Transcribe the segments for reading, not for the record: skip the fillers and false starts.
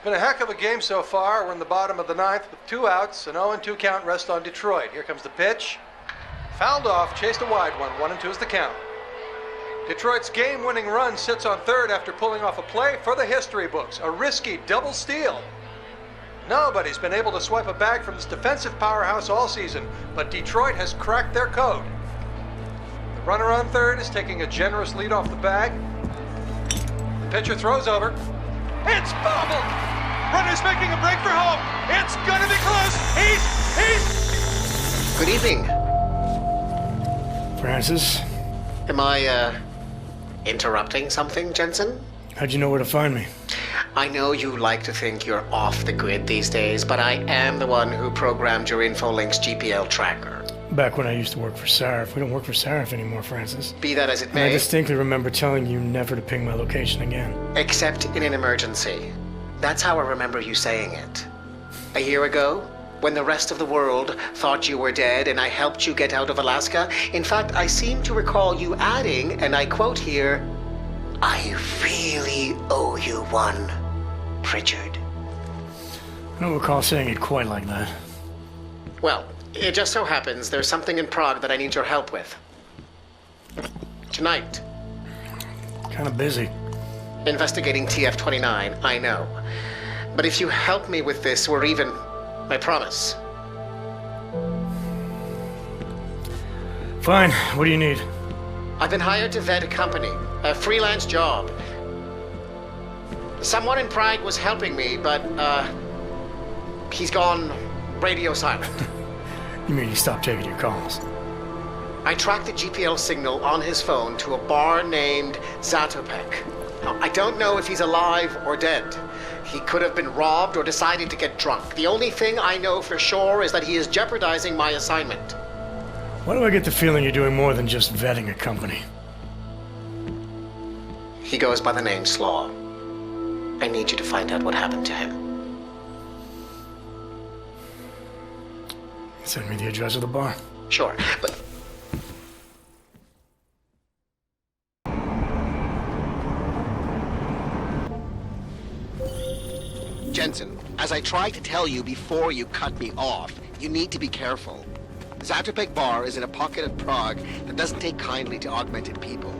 It's been a heck of a game so far. We're in the bottom of the ninth with 2 outs. An 0-2 count rests on Detroit. Here comes the pitch. Fouled off, chased a wide one. 1-2 is the count. Detroit's game-winning run sits on third after pulling off a play for the history books. A risky double steal. Nobody's been able to swipe a bag from this defensive powerhouse all season, but Detroit has cracked their code. The runner on third is taking a generous lead off the bag. The pitcher throws over. It's bobbled! Runner's making a break for home. It's gonna be close. He's... Good evening. Francis? Am I, interrupting something, Jensen? How'd you know where to find me? I know you like to think you're off the grid these days, but I am the one who programmed your Infolink's GPL tracker. Back when I used to work for Sarif. We don't work for Sarif anymore, Francis. Be that as it And may. I distinctly remember telling you never to ping my location again. Except in an emergency. That's how I remember you saying it. A year ago, when the rest of the world thought you were dead and I helped you get out of Alaska, in fact, I seem to recall you adding, and I quote here, "I really owe you one, Pritchard." I don't recall saying it quite like that. Well, it just so happens there's something in Prague that I need your help with. Tonight. Kind of busy. Investigating TF-29, I know. But if you help me with this, we're even. I promise. Fine. What do you need? I've been hired to vet a company, a freelance job. Someone in Prague was helping me, but, he's gone radio silent. You mean you stopped taking your calls? I tracked the GPL signal on his phone to a bar named Zatopek. Now, I don't know if he's alive or dead. He could have been robbed or decided to get drunk. The only thing I know for sure is that he is jeopardizing my assignment. Why do I get the feeling you're doing more than just vetting a company? He goes by the name Slaw. I need you to find out what happened to him. Send me the address of the bar. Sure, but... Jensen, as I tried to tell you before you cut me off, you need to be careful. Zatopek Bar is in a pocket of Prague that doesn't take kindly to augmented people.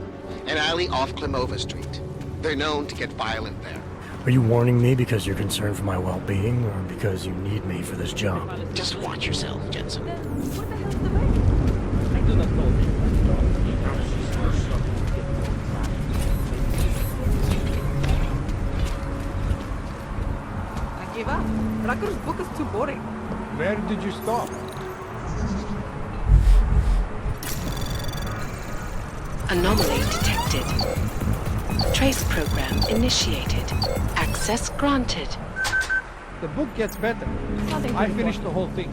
An alley off Klimova Street. They're known to get violent there. Are you warning me because you're concerned for my well-being, or because you need me for this job? Just watch yourself, Jensen. I do not know. I gave up. Racker's book is too boring. Where did you stop? Anomaly detected. Trace program initiated. Access granted. The book gets better. I finished the whole thing.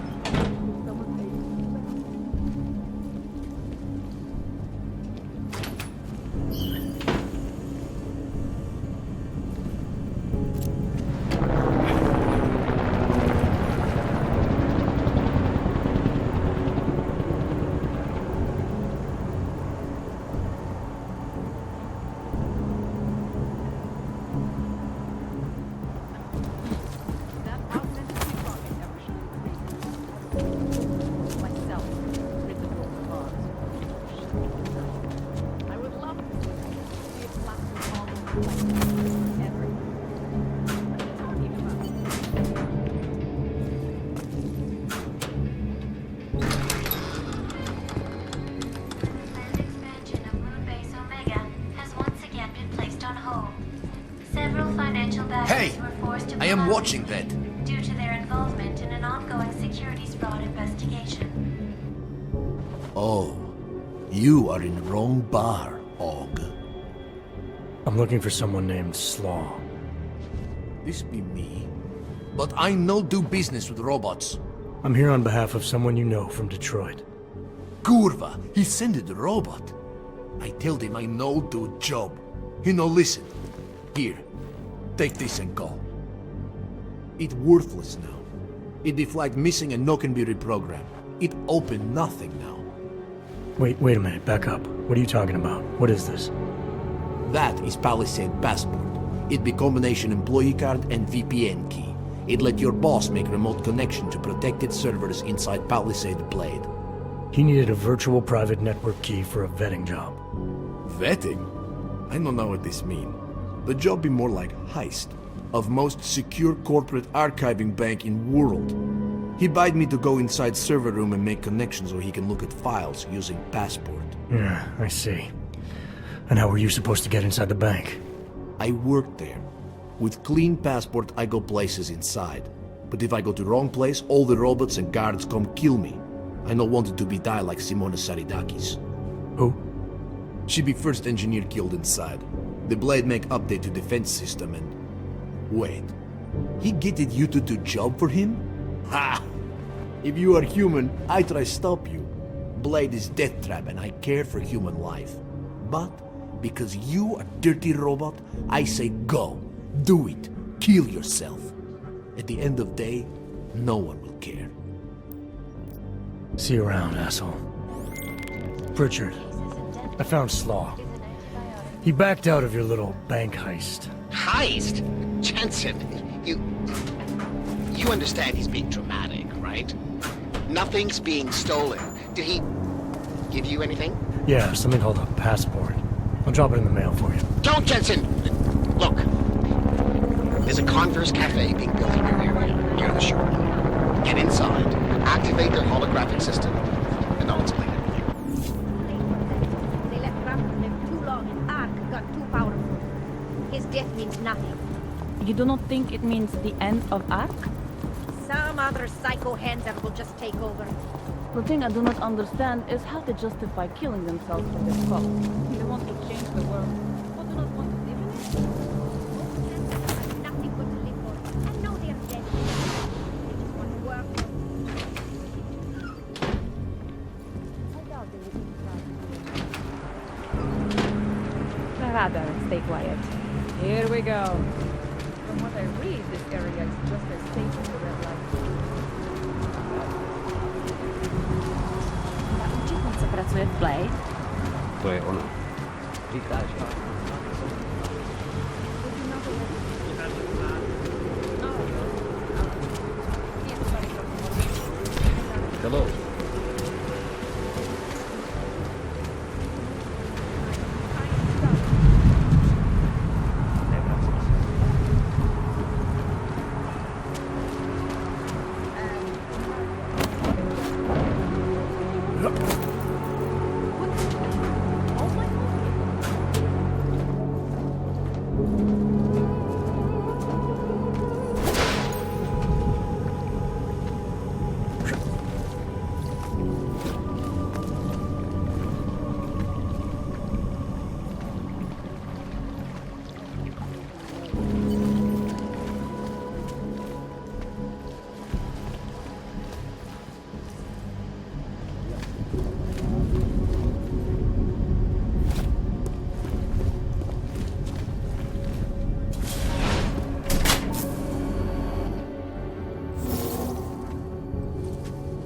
Hey! I am watching that. Due to their involvement in an ongoing securities fraud investigation. Oh, you are in the wrong bar, Og. I'm looking for someone named Slaw. This be me. But I no do business with robots. I'm here on behalf of someone you know from Detroit. Kurva, he sent the robot. I told him I no do job. He no listen. Here, take this and go. It worthless now. It be flagged missing and no can be reprogrammed. It open nothing now. Wait a minute, back up. What are you talking about? What is this? That is Palisade passport. It be combination employee card and VPN key. It let your boss make remote connection to protected servers inside Palisade Blade. He needed a virtual private network key for a vetting job. Vetting? I don't know what this mean. The job be more like heist of most secure corporate archiving bank in world. He bid me to go inside server room and make connections so he can look at files using passport. Yeah, I see. And how were you supposed to get inside the bank? I work there. With clean passport, I go places inside. But if I go to wrong place, all the robots and guards come kill me. I don't want it to be die like Simona Saridakis. Who? She be first engineer killed inside. The Blade make update to defense system and... Wait. He getted you to do job for him? Ha! If you are human, I try stop you. Blade is death trap and I care for human life. But, because you are dirty robot, I say go. Do it. Kill yourself. At the end of day, no one will care. See you around, asshole. Pritchard, I found Slaw. He backed out of your little bank heist. Heist? Jensen, you understand he's being dramatic, right? Nothing's being stolen. Did he give you anything? Yeah, something called a passport. I'll drop it in the mail for you. Don't, Jensen! Look, there's a Converse cafe being built in your area, near the shore. Get inside, activate their holographic system, and I'll explain everything. They let Rampant live too long and Ark got too powerful. His death means nothing. You do not think it means the end of Ark? Some other psycho Hanser will just take over. The thing I do not understand is how they justify killing themselves for this cause. They want to change the world, but do not want to live in it. Nothing good to live for. I know they're dead. They just want to work. I doubt they will be Rather, stay quiet. Here we go. From what I read, this area is just as safe as the red light. Nauczyć co pracuje w Blade? To je ono. Říká, že... Hello.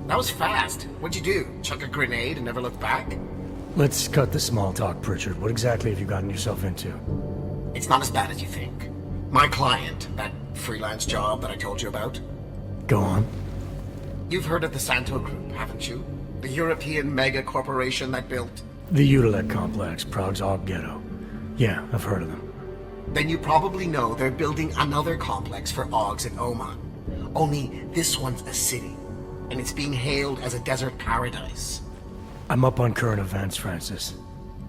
That was fast. What'd you do? Chuck a grenade and never look back? Let's cut the small talk, Pritchard. What exactly have you gotten yourself into? It's not as bad as you think. My client, that freelance job that I told you about. Go on. You've heard of the Santo Group, haven't you? The European mega corporation that built... The Utilet complex, Prague's Aug ghetto. Yeah, I've heard of them. Then you probably know they're building another complex for Augs in Oman. Only this one's a city, and it's being hailed as a desert paradise. I'm up on current events, Francis.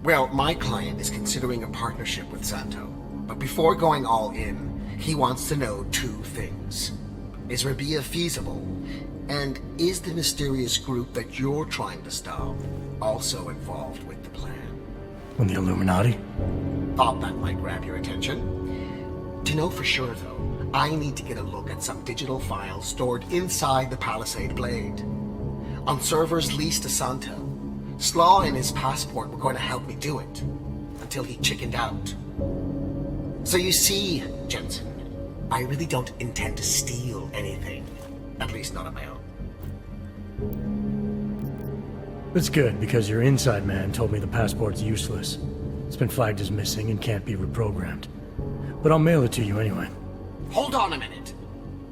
Well, my client is considering a partnership with Santo. But before going all in, he wants to know two things. Is Rabia feasible? And is the mysterious group that you're trying to stop also involved with the plan? When the Illuminati? Thought that might grab your attention. To know for sure, though, I need to get a look at some digital files stored inside the Palisade Blade. On servers leased to Santo, Slaw and his passport were going to help me do it, until he chickened out. So you see, Jensen, I really don't intend to steal anything. At least not on my own. That's good, because your inside man told me the passport's useless. It's been flagged as missing and can't be reprogrammed. but I'll mail it to you anyway. Hold on a minute.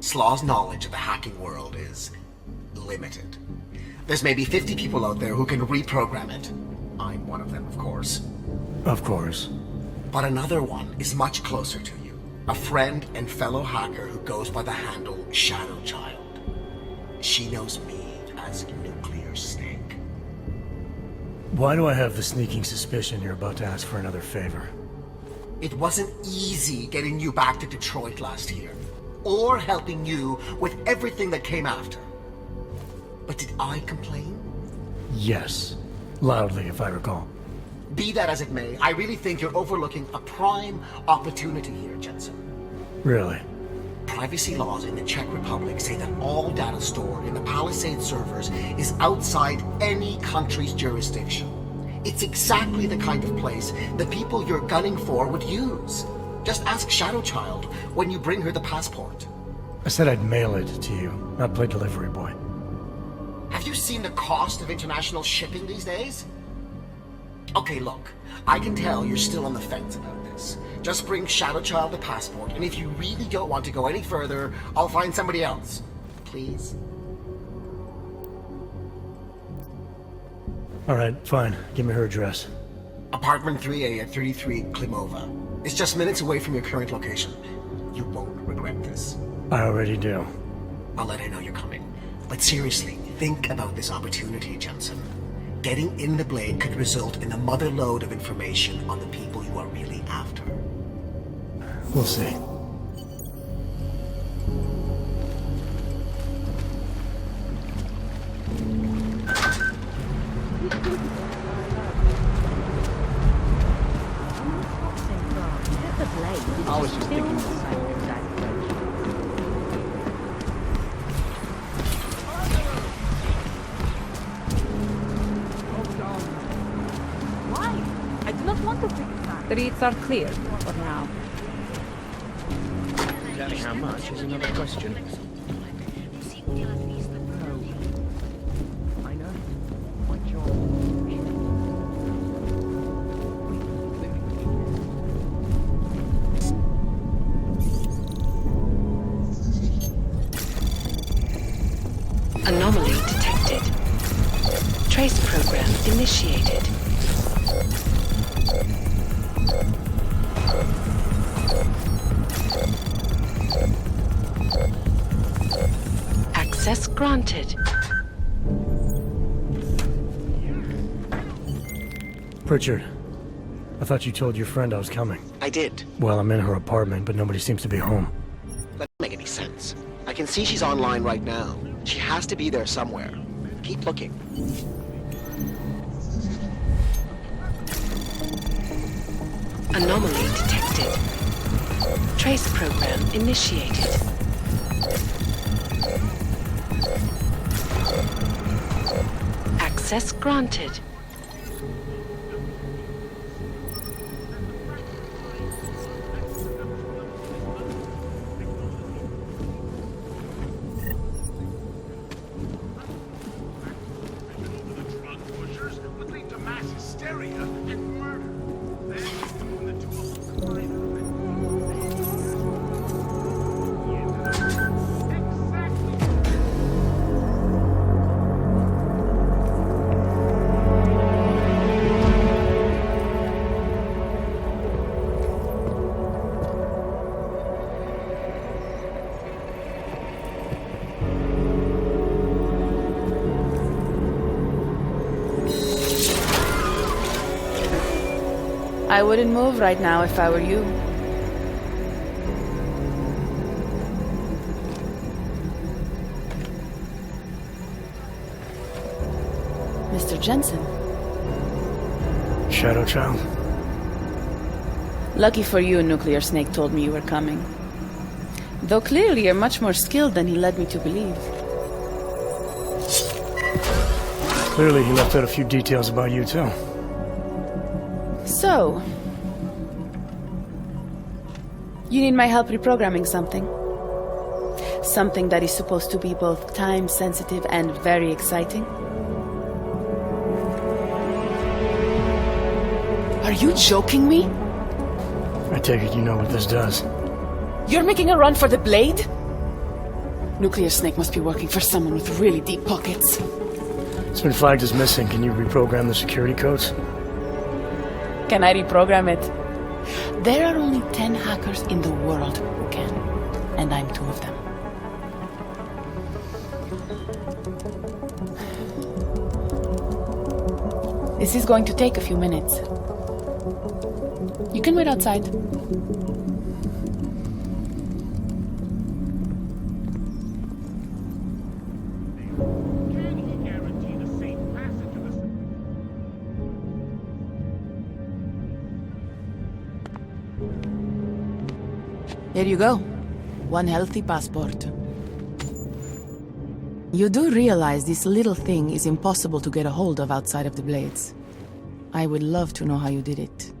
Slaw's knowledge of the hacking world is limited. There's maybe 50 people out there who can reprogram it. I'm one of them, of course. Of course. But another one is much closer to you. A friend and fellow hacker who goes by the handle Shadowchild. She knows me as Nuclear Snake. Why do I have the sneaking suspicion you're about to ask for another favor? It wasn't easy getting you back to Detroit last year, or helping you with everything that came after. But did I complain? Yes. Loudly, if I recall. Be that as it may, I really think you're overlooking a prime opportunity here, Jensen. Really? Privacy laws in the Czech Republic say that all data stored in the Palisade servers is outside any country's jurisdiction. It's exactly the kind of place the people you're gunning for would use. Just ask Shadowchild when you bring her the passport. I said I'd mail it to you, not play delivery boy. Have you seen the cost of international shipping these days? Okay, look, I can tell you're still on the fence about this. Just bring Shadowchild the passport, and if you really don't want to go any further, I'll find somebody else. Please? Alright, fine. Give me her address. Apartment 3A at 33 Klimova. It's just minutes away from your current location. You won't regret this. I already do. I'll let her know you're coming. But seriously, think about this opportunity, Jensen. Getting in the Blade could result in a mother lode of information on the people you are really after. We'll see. I was just thinking the same exact thing. Why? I do not want to pick a side. The reads are clear for now. Exactly how much is another question. I know. My job. Anomaly detected. Trace program initiated. Access granted. Pritchard, I thought you told your friend I was coming. I did. Well, I'm in her apartment, but nobody seems to be home. That doesn't make any sense. I can see she's online right now. She has to be there somewhere. Keep looking. Anomaly detected. Trace program initiated. Access granted. I wouldn't move right now if I were you. Mr. Jensen. Shadowchild? Lucky for you, Nuclear Snake told me you were coming. Though clearly you're much more skilled than he led me to believe. Clearly he left out a few details about you, too. So, you need my help reprogramming something. Something that is supposed to be both time-sensitive and very exciting. Are you joking me? I take it you know what this does. You're making a run for the blade? Nuclear Snake must be working for someone with really deep pockets. It's been flagged as missing. Can you reprogram the security codes? Can I reprogram it? There are only 10 hackers in the world who can, and I'm 2 of them. This is going to take a few minutes. You can wait outside. Here you go. 1 healthy passport. You do realize this little thing is impossible to get a hold of outside of the Blades. I would love to know how you did it.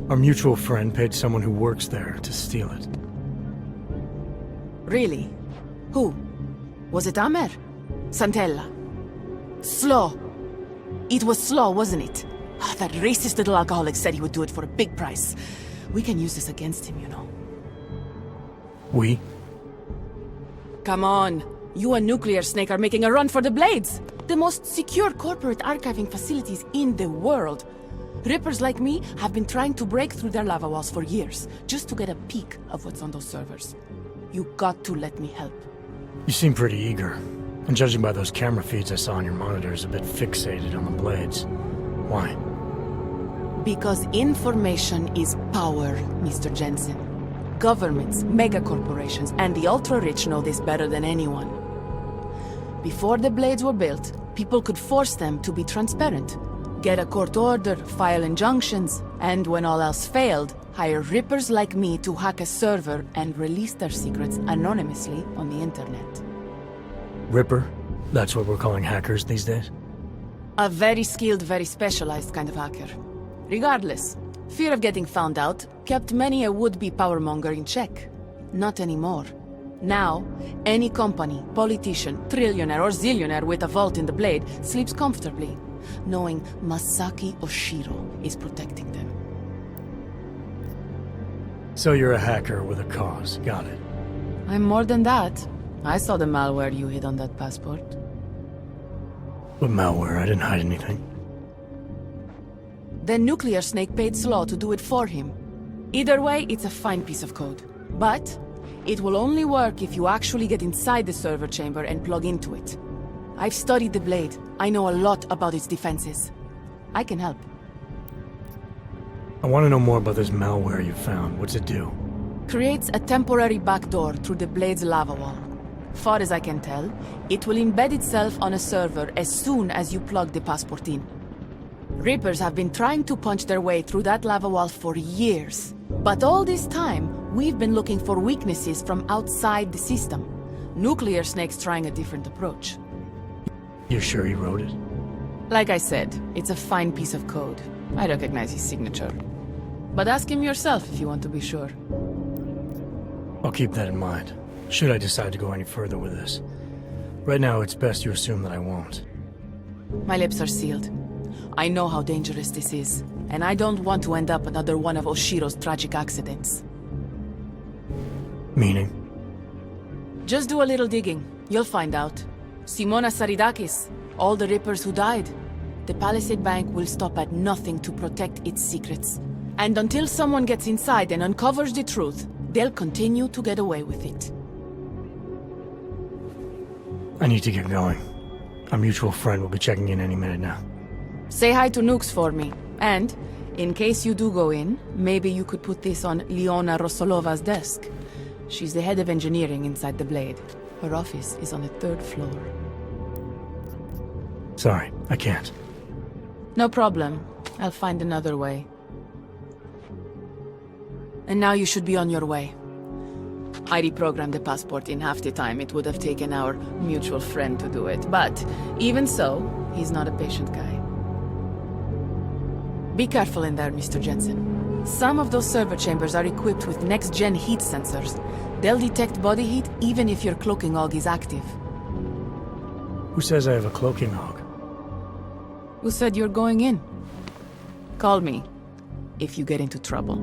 Our mutual friend paid someone who works there to steal it. Really? Who? Was it Amer? Santella? Slow? It was Slow, wasn't it? That racist little alcoholic said he would do it for a big price. We can use this against him, you know. We? Come on. You and Nuclear Snake are making a run for the Blades. The most secure corporate archiving facilities in the world. Rippers like me have been trying to break through their lava walls for years, just to get a peek of what's on those servers. You got to let me help. You seem pretty eager. And judging by those camera feeds I saw on your monitors, a bit fixated on the Blades. Why? Because information is power, Mr. Jensen. Governments, megacorporations, and the ultra-rich know this better than anyone. Before the Blades were built, people could force them to be transparent. Get a court order, file injunctions, and when all else failed, hire rippers like me to hack a server and release their secrets anonymously on the internet. Ripper? That's what we're calling hackers these days? A very skilled, very specialized kind of hacker. Regardless, fear of getting found out kept many a would-be powermonger in check. Not anymore. Now, any company, politician, trillionaire or zillionaire with a vault in the Blade sleeps comfortably, knowing Masaki Oshiro is protecting them. So you're a hacker with a cause, got it. I'm more than that. I saw the malware you hid on that passport. What malware? I didn't hide anything. Then Nuclear Snake paid Slaw to do it for him. Either way, it's a fine piece of code. But it will only work if you actually get inside the server chamber and plug into it. I've studied the Blade. I know a lot about its defenses. I can help. I want to know more about this malware you found. What's it do? Creates a temporary backdoor through the Blade's lava wall. Far as I can tell, it will embed itself on a server as soon as you plug the passport in. Rippers have been trying to punch their way through that lava wall for years. But all this time, we've been looking for weaknesses from outside the system. Nuclear Snake's trying a different approach. You sure he wrote it? Like I said, it's a fine piece of code. I recognize his signature. But ask him yourself if you want to be sure. I'll keep that in mind, should I decide to go any further with this. Right now, it's best you assume that I won't. My lips are sealed. I know how dangerous this is, and I don't want to end up another one of Oshiro's tragic accidents. Meaning? Just do a little digging. You'll find out. Simona Saridakis, all the Rippers who died. The Palisade Bank will stop at nothing to protect its secrets. And until someone gets inside and uncovers the truth, they'll continue to get away with it. I need to get going. Our mutual friend will be checking in any minute now. Say hi to Nukes for me. And, in case you do go in, maybe you could put this on Leona Rosolova's desk. She's the head of engineering inside the Blade. Her office is on the 3rd floor. Sorry, I can't. No problem. I'll find another way. And now you should be on your way. I reprogrammed the passport in half the time it would have taken our mutual friend to do it. But, even so, he's not a patient guy. Be careful in there, Mr. Jensen. Some of those server chambers are equipped with next-gen heat sensors. They'll detect body heat even if your cloaking aug is active. Who says I have a cloaking aug? Who said you're going in? Call me. if you get into trouble.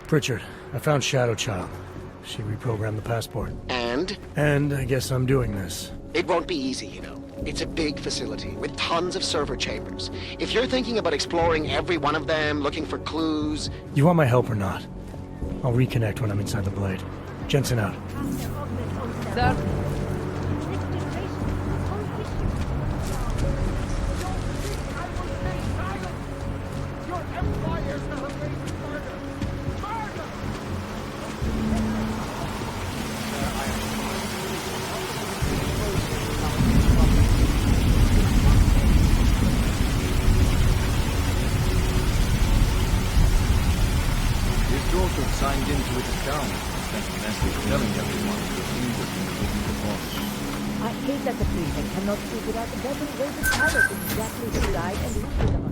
Pritchard, I found Shadowchild. She reprogrammed the passport. And? And I guess I'm doing this. It won't be easy, you know. It's a big facility with tons of server chambers. If you're thinking about exploring every one of them, looking for clues... You want my help or not? I'll reconnect when I'm inside the blade. Jensen out. Sir? Signed into his account, sent a message telling everyone that he was in the room before. I hate that the prefect cannot figure out a better way to tell us exactly who died and who did not.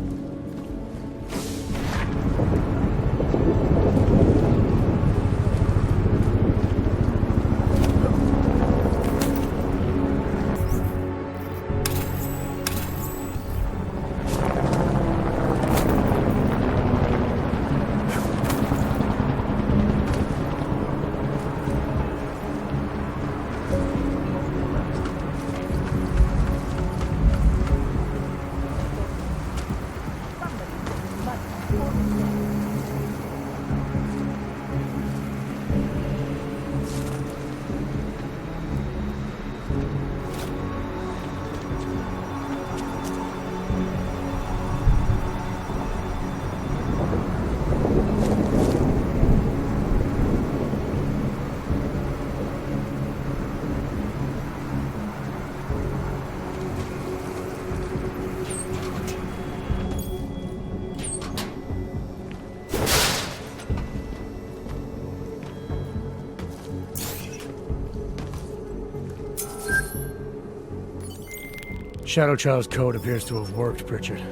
Shadowchild's code appears to have worked, Pritchard.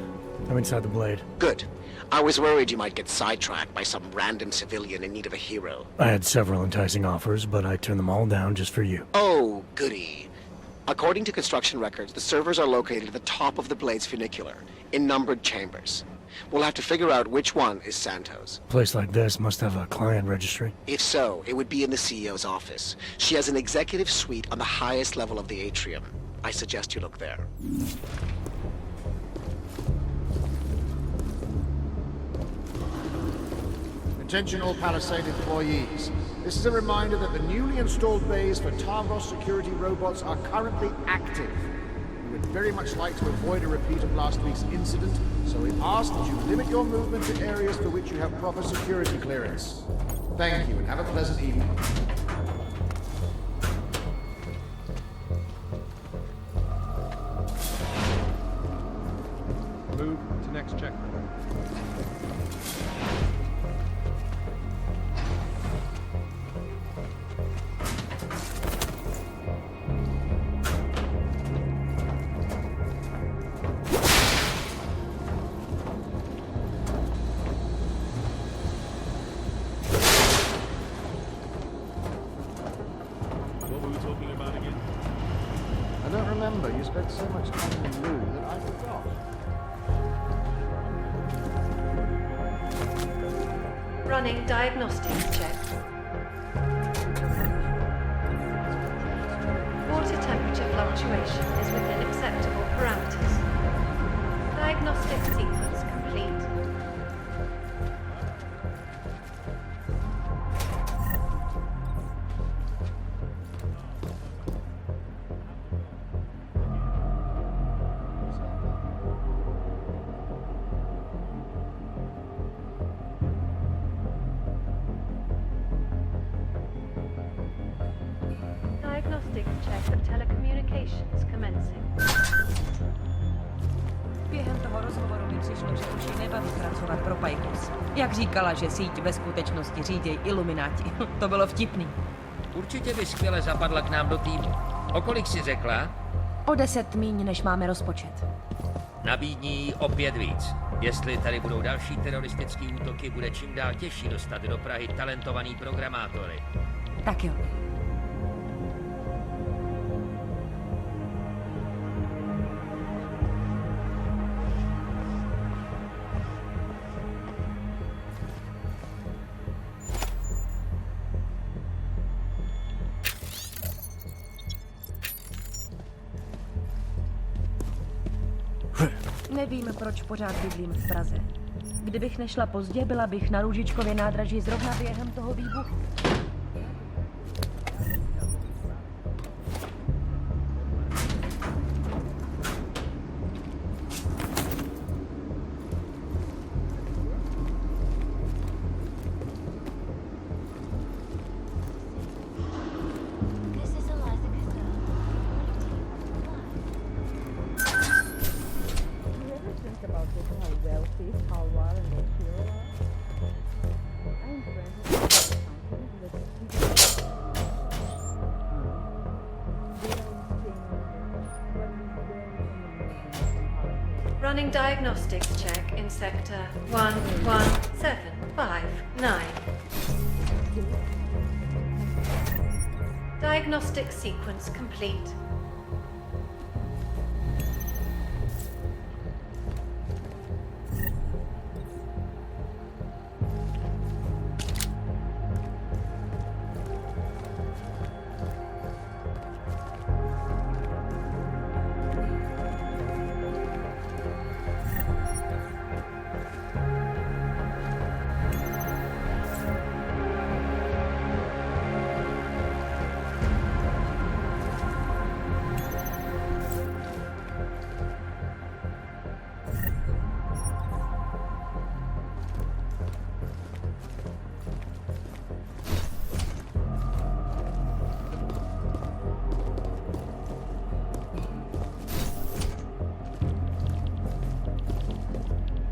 I'm inside the blade. Good. I was worried you might get sidetracked by some random civilian in need of a hero. I had several enticing offers, but I turned them all down just for you. Oh, goody. According to construction records, the servers are located at the top of the blade's funicular, in numbered chambers. We'll have to figure out which one is Santos. A place like this must have a client registry. If so, it would be in the CEO's office. She has an executive suite on the highest level of the atrium. I suggest you look there. Attention all Palisade employees. This is a reminder that the newly installed bays for Tavros security robots are currently active. We would very much like to avoid a repeat of last week's incident, so we ask that you limit your movement to areas for which you have proper security clearance. Thank you and have a pleasant evening. Move to next checkpoint. What were we talking about again? I don't remember. You spent so much time in Lou that I forgot. Running diagnostics check. Water temperature fluctuation is within acceptable parameters. Diagnostic sequence complete. Diagnostic check of telecommunications commencing. Během toho rozhovoru mi přišlo, že už ji nebaví pracovat pro Pajkus. Jak říkala, že síť ve skutečnosti řídějí ilumináti. To bylo vtipný. Určitě by skvěle zapadla k nám do týmu. O kolik si řekla? O 10 míň, než máme rozpočet. Nabídni jí o 5 víc. Jestli tady budou další teroristické útoky, bude čím dál těžší dostat do Prahy talentovaný programátory. Tak jo. Nevím, proč pořád bydlím v Praze. Kdybych nešla pozdě, byla bych na Růžičkově nádraží zrovna během toho výbuchu. Running diagnostics check in sector 11759. Diagnostic sequence complete.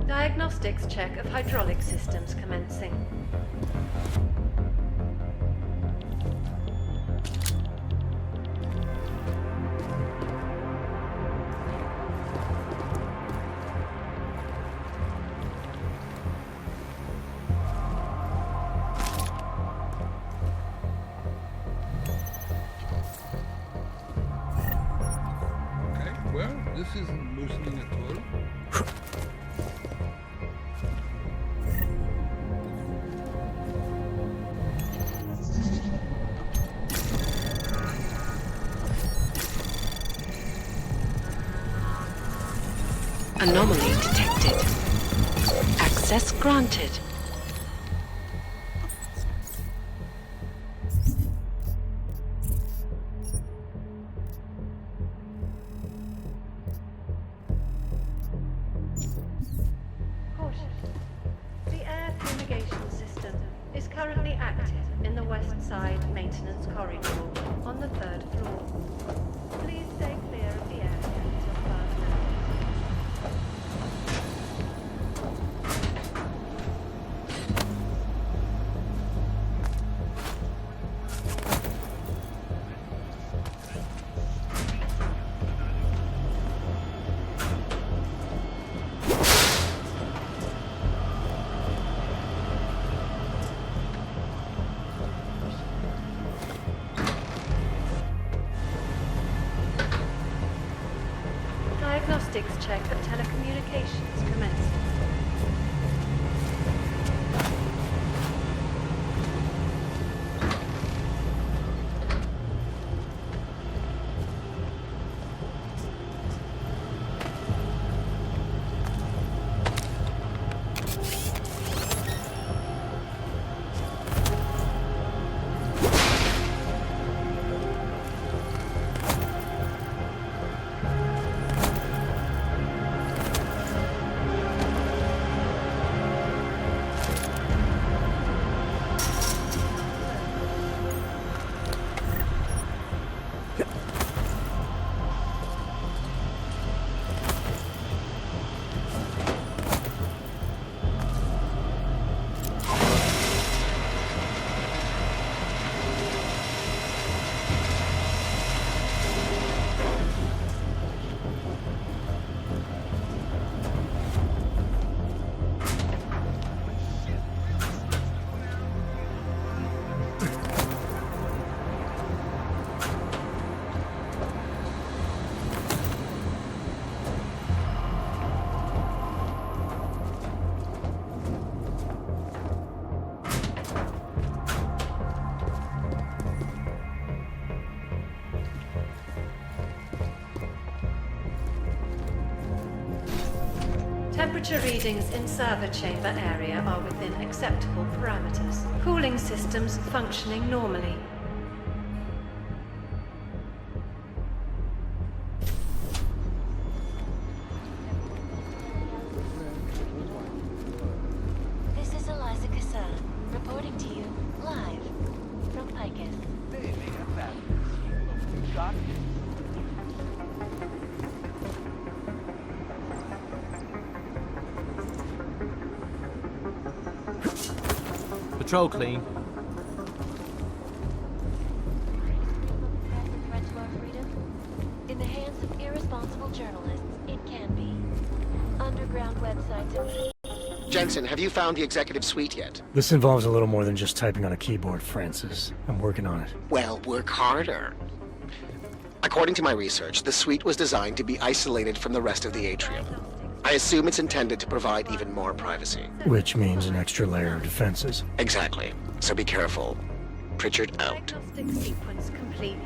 Diagnostics check of hydraulic systems commencing. Okay, well, this isn't loosening at all. Anomaly detected. Access granted. Caution. The air fumigation system is currently active in the west side maintenance corridor on the 3rd floor. Please stay clear of the area until further notice. Diagnostics check of telecommunications commencing. Temperature readings in server chamber area are within acceptable parameters. Cooling systems functioning normally. Patrol clean. Threat to our freedom? In the hands of irresponsible journalists, it can be. Underground websites. Jensen, have you found the executive suite yet? This involves a little more than just typing on a keyboard, Francis. I'm working on it. Well, work harder. According to my research, the suite was designed to be isolated from the rest of the atrium. I assume it's intended to provide even more privacy. Which means an extra layer of defenses. Exactly. So be careful. Pritchard out. Diagnostic sequence complete.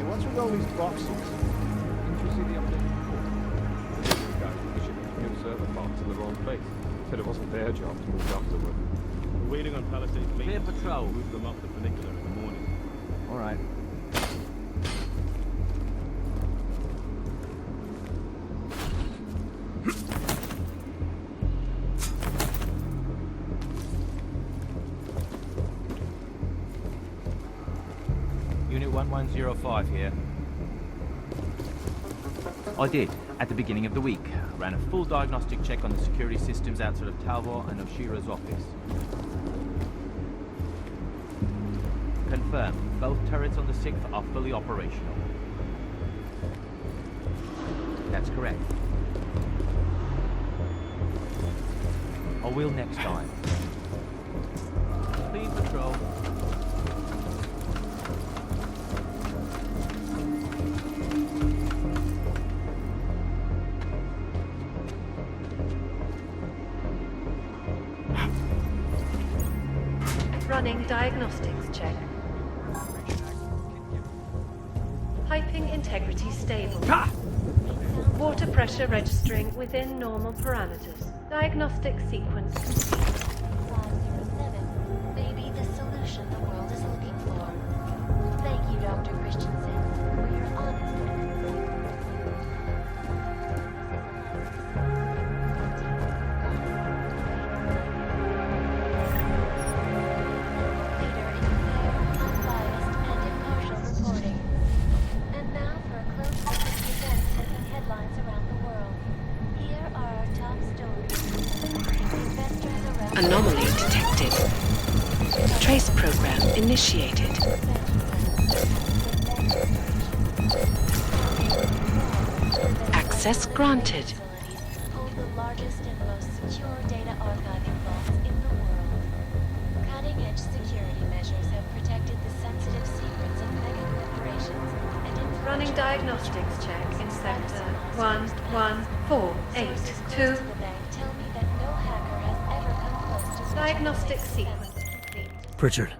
What's with all these boxes? Didn't you see the update? The guys with the shipping new server parts in the wrong place. Said it wasn't their job to move afterward. We're waiting on Palisades maintenance. Clear patrol. Move them up the funicular in the morning. All right. Unit 1105 here. I did, at the beginning of the week. Ran a full diagnostic check on the security systems outside of Talbot and Oshira's office. Confirmed, both turrets on the 6th are fully operational. That's correct. I will next time. Clean patrol. Running diagnostics check. Piping integrity stable. Water pressure registering within normal parameters. Diagnostic sequence complete. 507 may be the solution the world is looking for. Thank you, Dr. Christensen, for your honest Anomaly detected. Trace program initiated. Access granted. hold the largest and most secure data archiving vaults in the world. Cutting-edge security measures have protected the sensitive secrets of mega corporations and Running diagnostics check in sector 11482. Diagnostic sequence complete. Pritchard,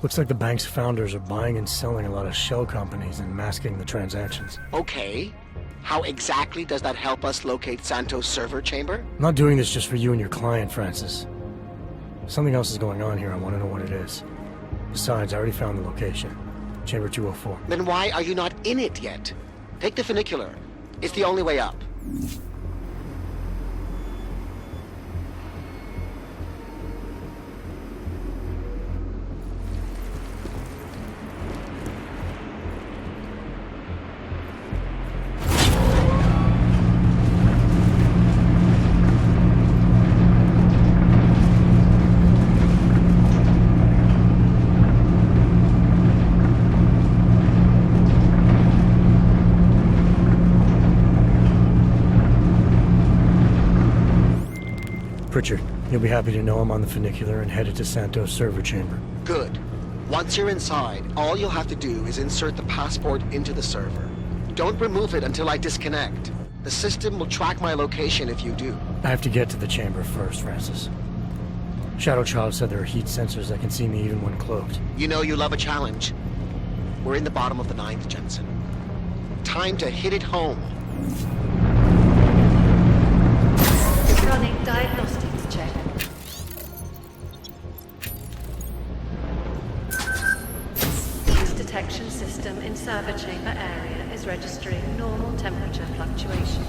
looks like the bank's founders are buying and selling a lot of shell companies and masking the transactions. Okay. How exactly does that help us locate Santos' server chamber? I'm not doing this just for you and your client, Francis. Something else is going on here. I want to know what it is. Besides, I already found the location. Chamber 204. Then why are you not in it yet? Take the funicular. It's the only way up. Pritchard, you'll be happy to know I'm on the funicular and headed to Santos' server chamber. Good. Once you're inside, all you'll have to do is insert the passport into the server. Don't remove it until I disconnect. The system will track my location if you do. I have to get to the chamber first, Francis. Shadowchild said there are heat sensors that can see me even when cloaked. You know you love a challenge. We're in the bottom of the 9th, Jensen. Time to hit it home. Running diagnostics check. Heat detection system in server chamber area is registering normal temperature fluctuations.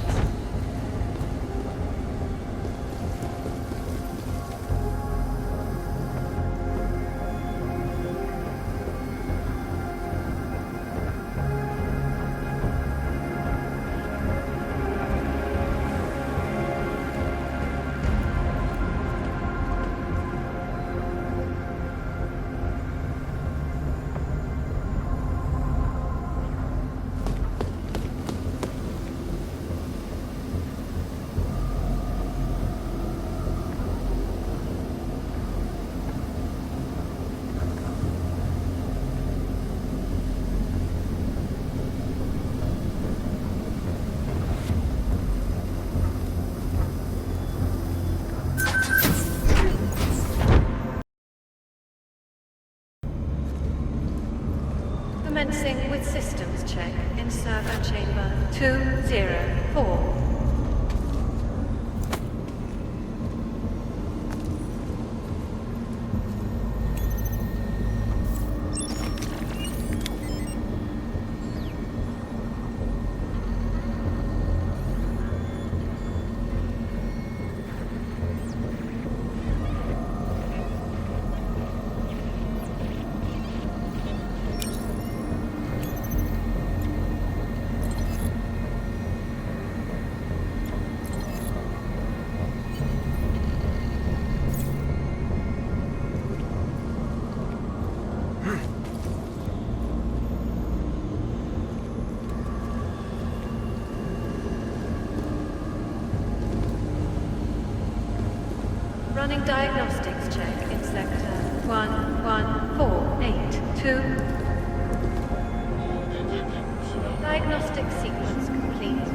Commencing with systems check in server chamber 204. Running diagnostics check in sector 11482. Diagnostic sequence complete.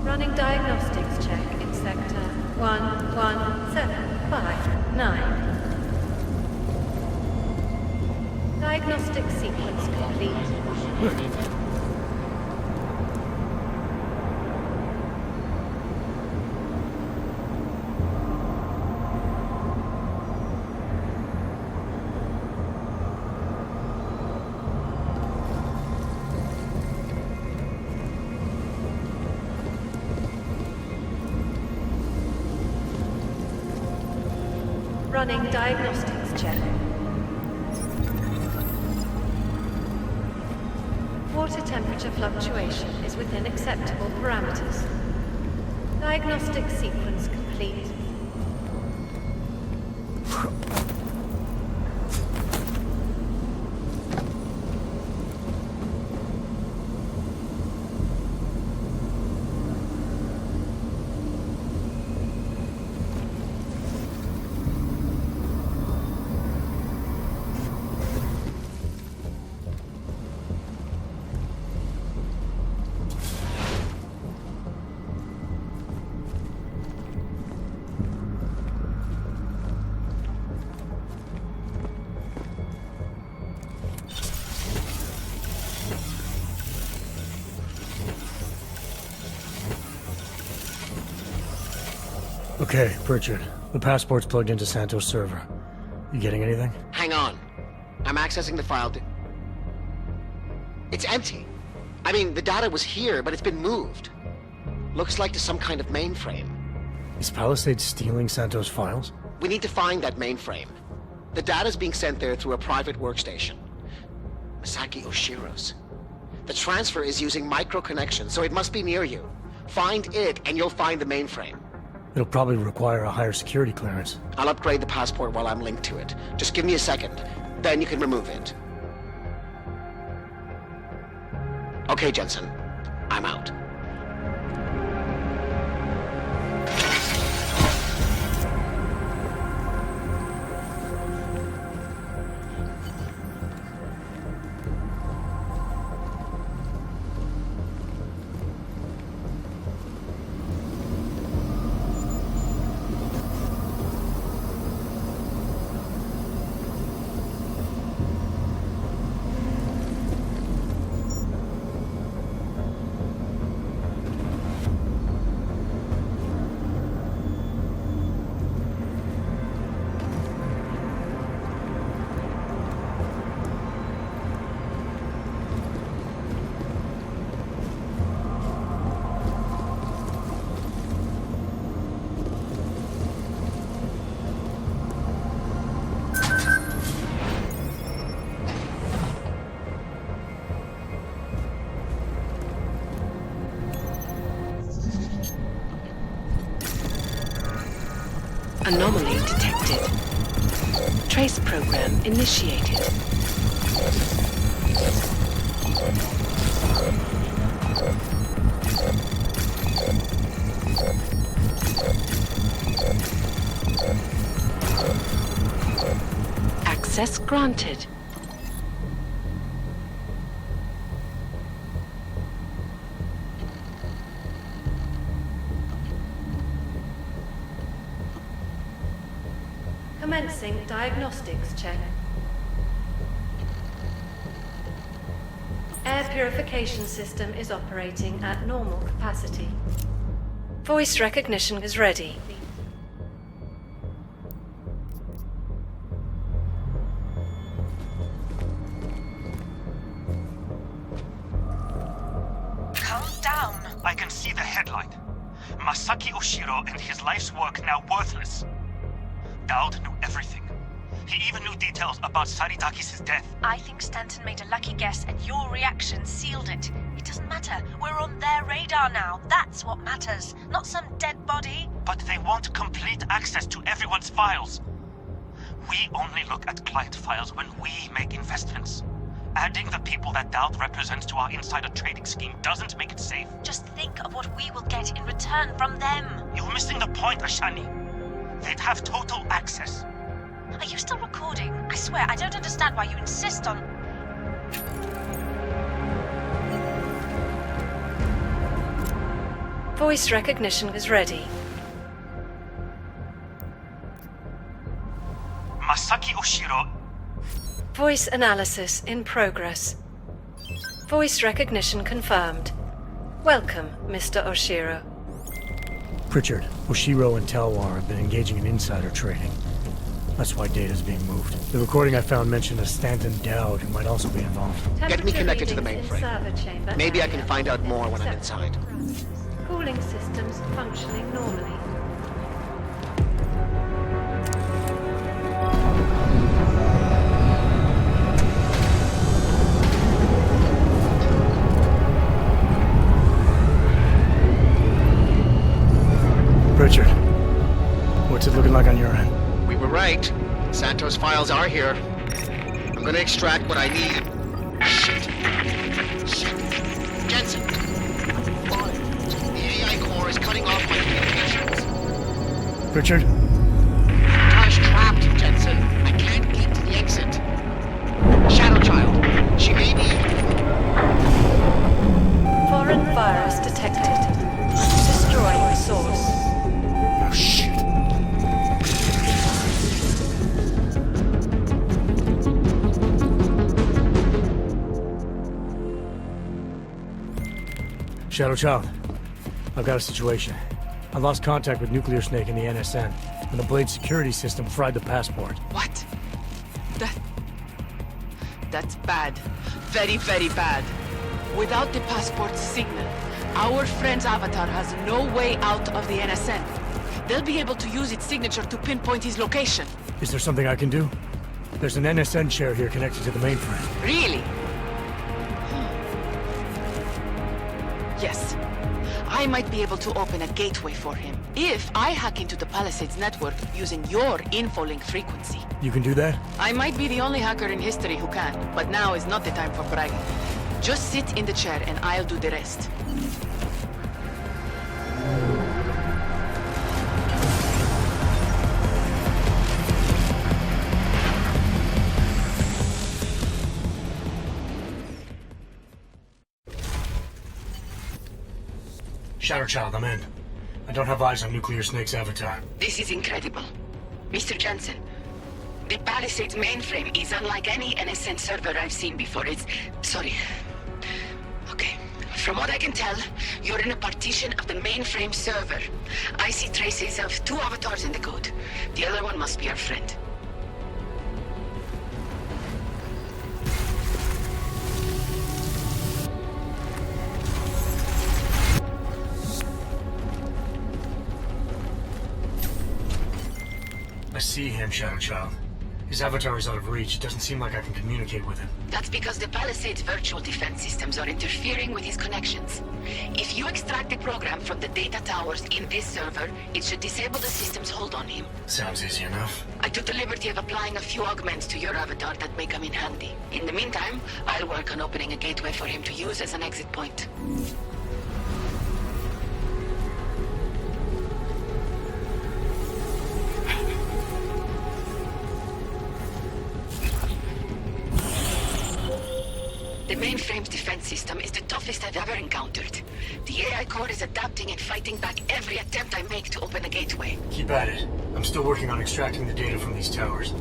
Running diagnostics check in sector 11759. Diagnostic sequence complete. Running diagnostics check. water temperature fluctuation is within acceptable parameters. Diagnostic sequence complete. Okay, Pritchard. The passport's plugged into Santos' server. You getting anything? Hang on. I'm accessing the file. It's empty. I mean, the data was here, but it's been moved. Looks like to some kind of mainframe. Is Palisade stealing Santos' files? We need to find that mainframe. The data's being sent there through a private workstation. Masaki Oshiro's. The transfer is using micro-connection, so it must be near you. Find it, and you'll find the mainframe. It'll probably require a higher security clearance. I'll upgrade the passport while I'm linked to it. Just give me a second. Then you can remove it. Okay, Jensen. I'm out. Anomaly detected. Trace program initiated. Access granted. Commencing diagnostics check. Air purification system is operating at normal capacity. Voice recognition is ready. Calm down. I can see the headline. Masaki Oshiro and his life's work now worthless. Dowd knew everything. He even knew details about Saritakis' death. I think Stanton made a lucky guess and your reaction sealed it. It doesn't matter. We're on their radar now. That's what matters. Not some dead body. But they want complete access to everyone's files. We only look at client files when we make investments. Adding the people that Dowd represents to our insider trading scheme doesn't make it safe. Just think of what we will get in return from them. You're missing the point, Ashani. They'd have total access. Are you still recording? I swear, I don't understand why you insist on... Voice recognition is ready. Masaki Oshiro. Voice analysis in progress. Voice recognition confirmed. Welcome, Mr. Oshiro. Pritchard, Oshiro and Talwar have been engaging in insider trading. That's why data's being moved. The recording I found mentioned a Stanton Dowd who might also be involved. Get me connected to the mainframe. Maybe I can find out more when I'm inside. Cooling systems functioning normally. files are here. I'm gonna extract what I need. Shit. Jensen! The AI core is cutting off my communications. Richard? Gosh, trapped, Jensen. I can't get to the exit. Shadowchild. She may be... Foreign virus detected. Destroying source. Oh, shit. Shadowchild, I've got a situation. I lost contact with Nuclear Snake and the NSN, and the Blade security system fried the passport. What? That's bad. Very, very bad. Without the passport signal, our friend's avatar has no way out of the NSN. They'll be able to use its signature to pinpoint his location. Is there something I can do? There's an NSN chair here connected to the mainframe. Really? Yes. I might be able to open a gateway for him if I hack into the Palisades network using your infolink frequency. You can do that? I might be the only hacker in history who can, but now is not the time for bragging. Just sit in the chair and I'll do the rest. Shadowchild, I'm in. I don't have eyes on Nuclear Snake's avatar. This is incredible. Mr. Jensen, the Palisades mainframe is unlike any NSN server I've seen before. Sorry. Okay. From what I can tell, you're in a partition of the mainframe server. I see traces of 2 avatars in the code. The other one must be our friend. I see him, Shadowchild. His avatar is out of reach. It doesn't seem like I can communicate with him. That's because the Palisades virtual defense systems are interfering with his connections. If you extract the program from the data towers in this server, it should disable the system's hold on him. Sounds easy enough. I took the liberty of applying a few augments to your avatar that may come in handy. In the meantime, I'll work on opening a gateway for him to use as an exit point. The mainframe's defense system is the toughest I've ever encountered. The AI core is adapting and fighting back every attempt I make to open a gateway. Keep at it. I'm still working on extracting the data from these towers.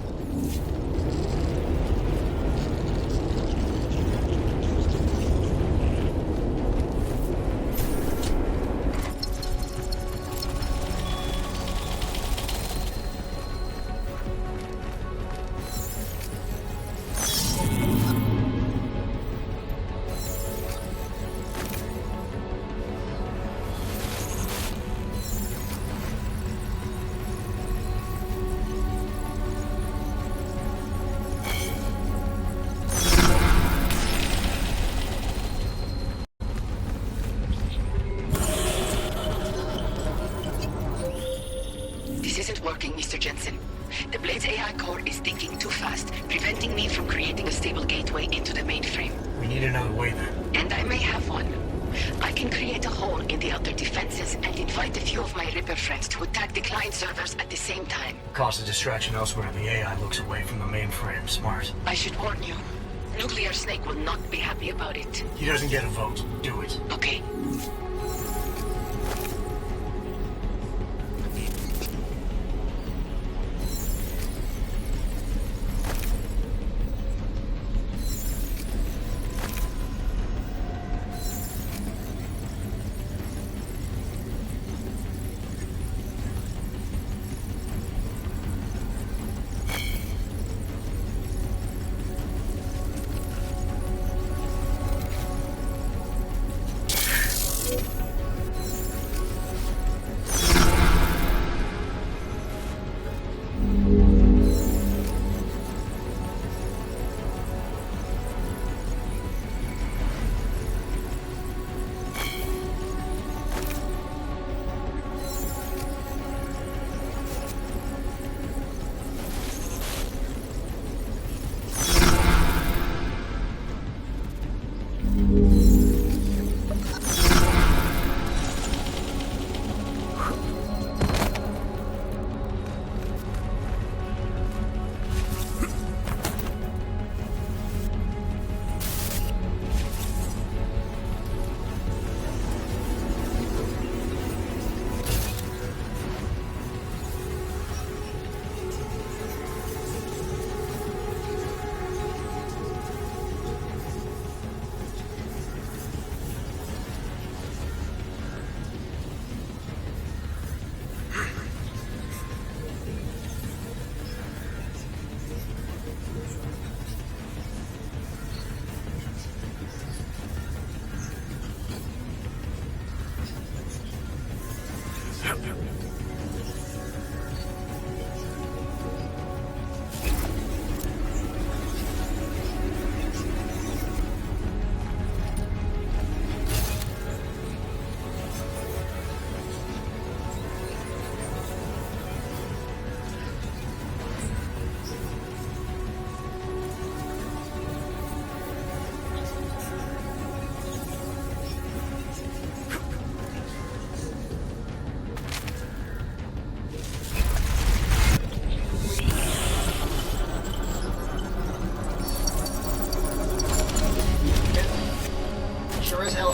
Working, Mr. Jensen. The Blade's AI core is thinking too fast, preventing me from creating a stable gateway into the mainframe. We need another way then. And I may have one. I can create a hole in the outer defenses and invite a few of my Ripper friends to attack the client servers at the same time. Cause a distraction elsewhere and the AI looks away from the mainframe. Smart. I should warn you. Nuclear Snake will not be happy about it. He doesn't get a vote. Do it. Okay.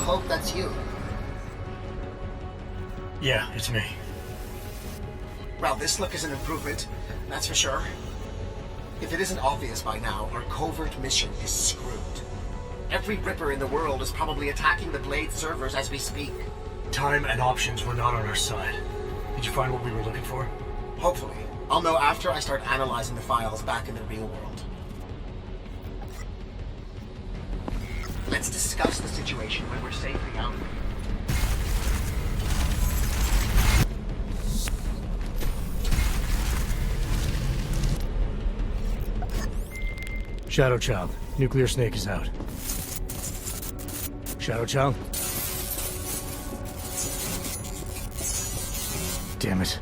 cloak, that's you. Yeah, it's me. Well, this look is an improvement, that's for sure. If it isn't obvious by now, our covert mission is screwed. Every Ripper in the world is probably attacking the Blade servers as we speak. Time and options were not on our side. Did you find what we were looking for? Hopefully. I'll know after I start analyzing the files back in the real world. Let's discuss the situation when we're safely out. Shadowchild, nuclear snake is out. Shadowchild? Damn it.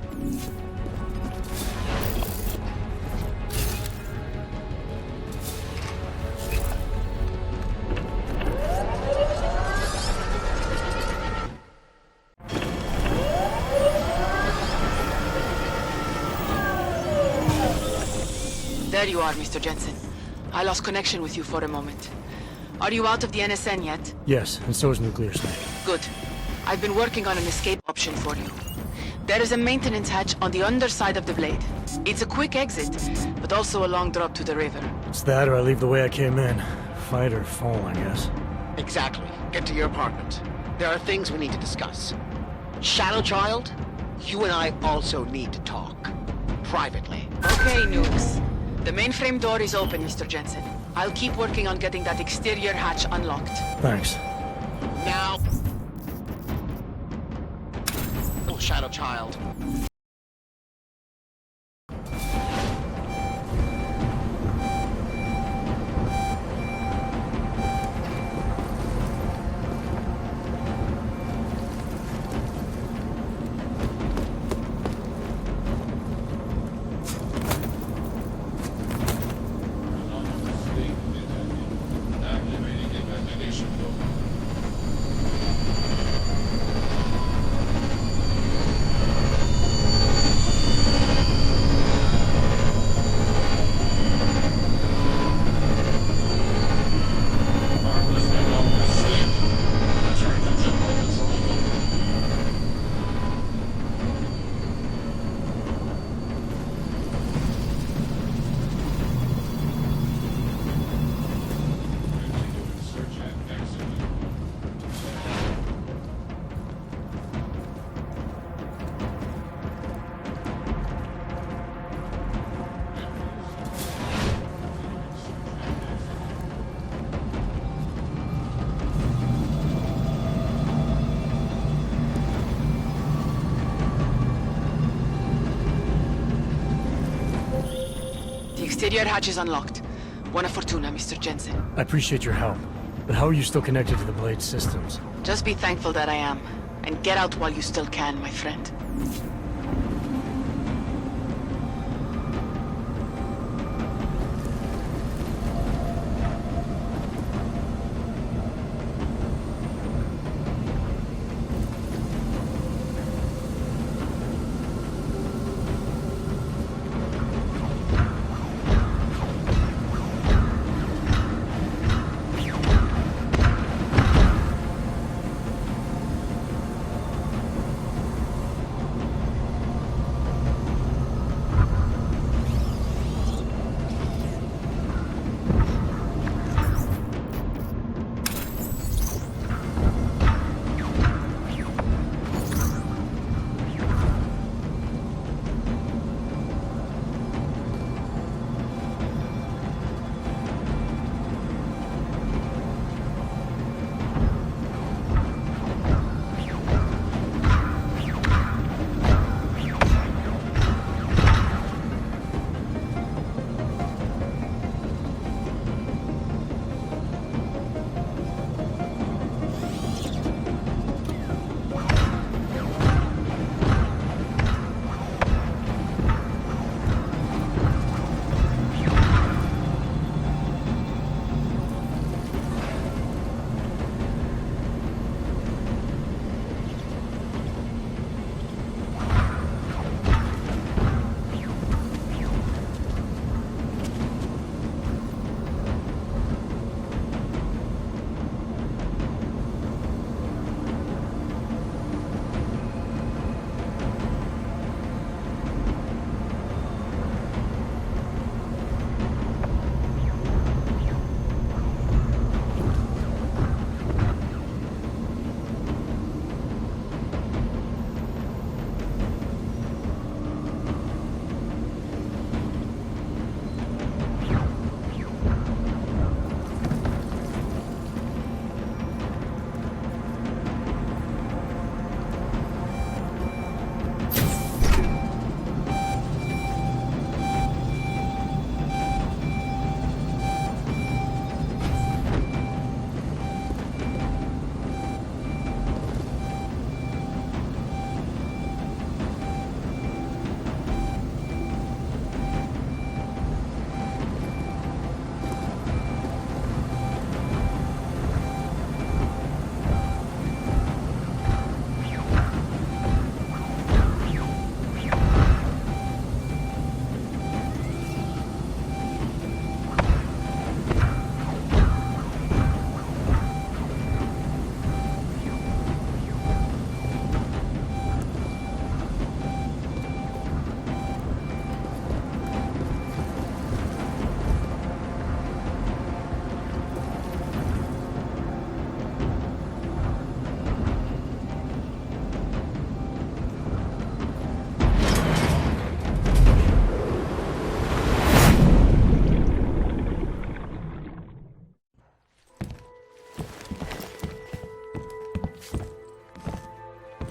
There you are, Mr. Jensen. I lost connection with you for a moment. Are you out of the NSN yet? Yes, and so is nuclear snake. Good. I've been working on an escape option for you. There is a maintenance hatch on the underside of the Blade. It's a quick exit, but also a long drop to the river. It's that or I leave the way I came in. Fight or fall, I guess. Exactly. Get to your apartment. There are things we need to discuss. Shadowchild, you and I also need to talk. Privately. Okay, nukes. The mainframe door is open, Mr. Jensen. I'll keep working on getting that exterior hatch unlocked. Thanks. Now... Oh, Shadowchild. Exterior hatch is unlocked. Buona fortuna, Mr. Jensen. I appreciate your help, but how are you still connected to the Blade systems? Just be thankful that I am, and get out while you still can, my friend.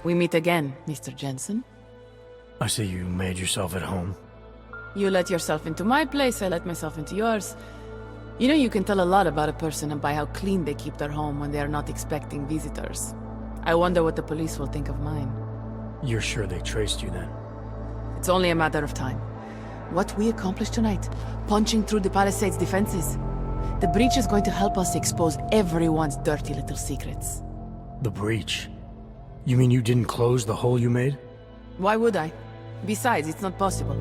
We meet again, Mr. Jensen. I see you made yourself at home. You let yourself into my place, I let myself into yours. You know, you can tell a lot about a person by how clean they keep their home when they are not expecting visitors. I wonder what the police will think of mine. You're sure they traced you then? It's only a matter of time. What we accomplished tonight, punching through the Palisades' defenses. The breach is going to help us expose everyone's dirty little secrets. The breach? You mean you didn't close the hole you made? Why would I? Besides, it's not possible.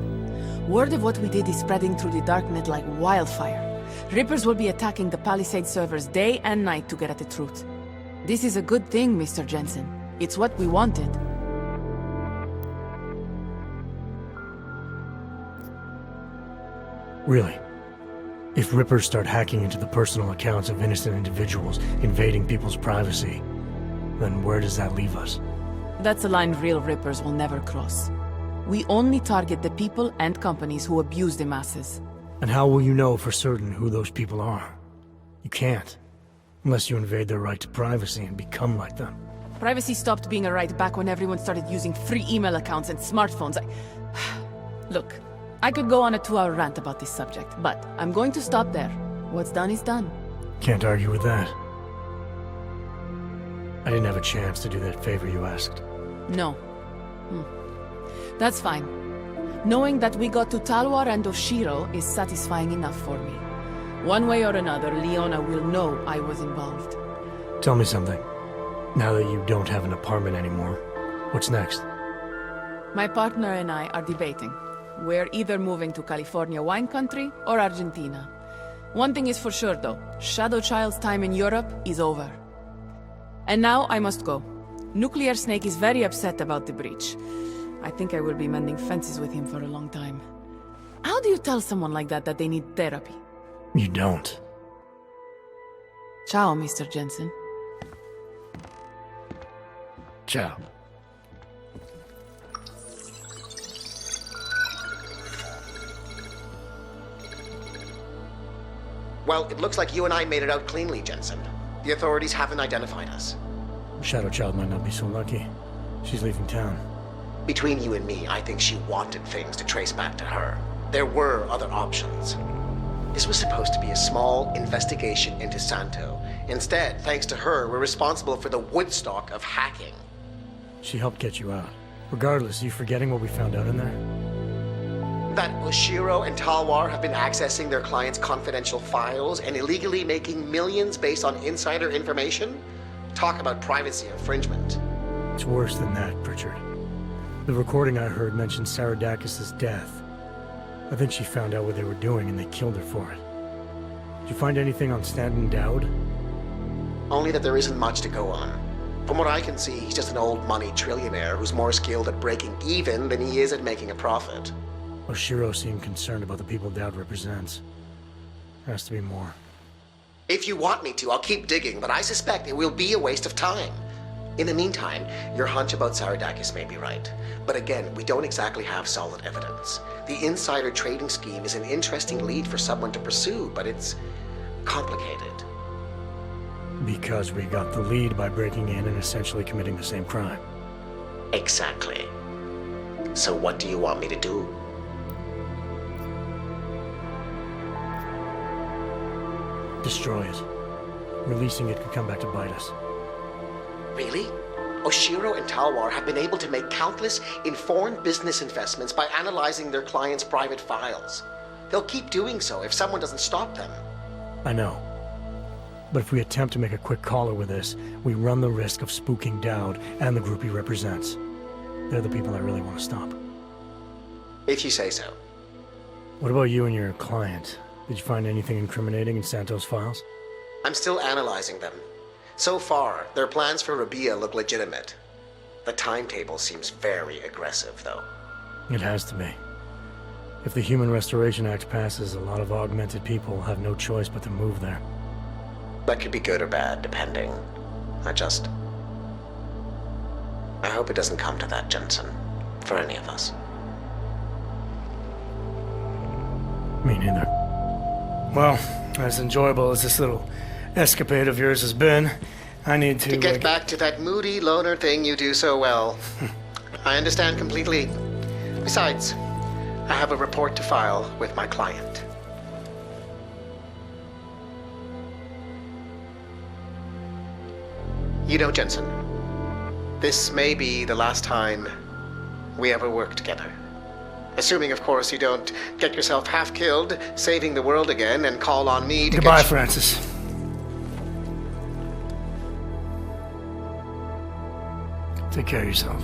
Word of what we did is spreading through the darknet like wildfire. Rippers will be attacking the Palisade servers day and night to get at the truth. This is a good thing, Mr. Jensen. It's what we wanted. Really? If Rippers start hacking into the personal accounts of innocent individuals, invading people's privacy, then where does that leave us? That's a line real Rippers will never cross. We only target the people and companies who abuse the masses. And how will you know for certain who those people are? You can't. Unless you invade their right to privacy and become like them. Privacy stopped being a right back when everyone started using free email accounts and smartphones. Look, I could go on a 2-hour rant about this subject, but I'm going to stop there. What's done is done. Can't argue with that. I didn't have a chance to do that favor you asked. No. That's fine. Knowing that we got to Talwar and Oshiro is satisfying enough for me. One way or another, Leona will know I was involved. Tell me something. Now that you don't have an apartment anymore, what's next? My partner and I are debating. We're either moving to California wine country or Argentina. One thing is for sure though, Shadowchild's time in Europe is over. And now I must go. Nuclear Snake is very upset about the breach. I think I will be mending fences with him for a long time. How do you tell someone like that they need therapy? You don't. Ciao, Mr. Jensen. Ciao. Well, it looks like you and I made it out cleanly, Jensen. The authorities haven't identified us. Shadowchild might not be so lucky. She's leaving town. Between you and me, I think she wanted things to trace back to her. There were other options. This was supposed to be a small investigation into Santo. Instead, thanks to her, we're responsible for the Woodstock of hacking. She helped get you out. Regardless, are you forgetting what we found out in there? That Oshiro and Talwar have been accessing their clients' confidential files and illegally making millions based on insider information? Talk about privacy infringement. It's worse than that, Pritchard. The recording I heard mentioned Saradakis' death. I think she found out what they were doing and they killed her for it. Did you find anything on Stanton Dowd? Only that there isn't much to go on. From what I can see, he's just an old money trillionaire who's more skilled at breaking even than he is at making a profit. Oshiro seemed concerned about the people Dowd represents. Has to be more. If you want me to, I'll keep digging, but I suspect it will be a waste of time. In the meantime, your hunch about Saradakis may be right. But again, we don't exactly have solid evidence. The insider trading scheme is an interesting lead for someone to pursue, but it's complicated. Because we got the lead by breaking in and essentially committing the same crime. Exactly. So what do you want me to do? Destroy it. Releasing it could come back to bite us. Really? Oshiro and Talwar have been able to make countless informed business investments by analyzing their clients' private files. They'll keep doing so if someone doesn't stop them. I know. But if we attempt to make a quick caller with this, we run the risk of spooking Dowd and the group he represents. They're the people I really want to stop. If you say so. What about you and your client? Did you find anything incriminating in Santo's files? I'm still analyzing them. So far, their plans for Rabia look legitimate. The timetable seems very aggressive, though. It has to be. If the Human Restoration Act passes, a lot of augmented people will have no choice but to move there. That could be good or bad, depending. I hope it doesn't come to that, Jensen. For any of us. Me neither. Well, as enjoyable as this little escapade of yours has been, I need to get back to that moody loner thing you do so well. I understand completely. Besides, I have a report to file with my client. You know, Jensen, this may be the last time we ever work together. Assuming, of course, you don't get yourself half killed, saving the world again, and call on me to Goodbye, get Francis. Take care of yourself.